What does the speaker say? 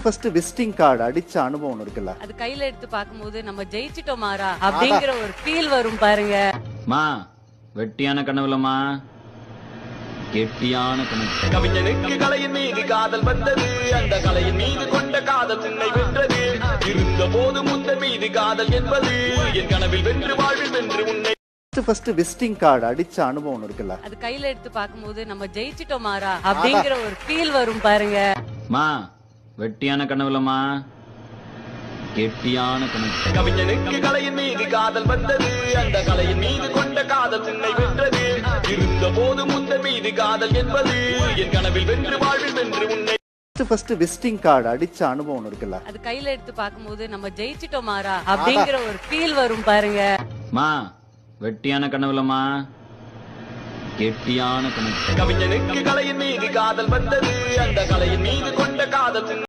First visiting card அடிச்ச அனுபவம் இருக்குல்ல, அது கையில எடுத்து பார்க்கும்போது நம்ம ஜெயிச்சிட்டோம் மாறா அப்படிங்கிற ஒரு ஃபீல் வரும் பாருங்க. மா வெட்டியான கனவுலமா கெட்டியான கனவு. கவிஞனுக்கு கலையின் மீது காதல் வந்தது, அந்த கலையின் மீது கொண்ட காதல் உன்னை வென்றது. இருந்த போது முந்த மீது காதல் என்பது என் கனவில் வென்று வாழ்வில் வென்று உன்னை. ஃபர்ஸ்ட் விசிட்டிங் கார்டு அடிச்ச அனுபவம் இருக்குல்ல, அது கையில எடுத்து பார்க்கும்போது நம்ம ஜெயிச்சிட்டோம் மாறா அப்படிங்கிற ஒரு ஃபீல் வரும் பாருங்க. மா வெட்டியான கனவுலமா கெட்டியான கனவு. கவிஞனுக்கு கலையின் மீது காதல் வந்தது, அந்த கலையின் மீது கொண்ட காதல் உன்னை வென்றது. இருந்த போது முந்த மீது காதல் என்பது என் கனவில் வென்று வாழ்வில் வென்று உன்னை. ஃபர்ஸ்ட் விசிட்டிங் கார்டு அடிச்ச அனுபவம் இருக்குல்ல, அது கையில எடுத்து பார்க்கும்போது நம்ம ஜெயிச்சிட்டோம் மாறா அப்படிங்கிற ஒரு ஃபீல் வரும் பாருங்க. மா வெட்டியான கனவுலமா கெட்டியான கனவு. கவிஞனுக்கு கலையின் மீது காதல் வந்தது, அந்த கலையின் மீது கொண்ட காதல்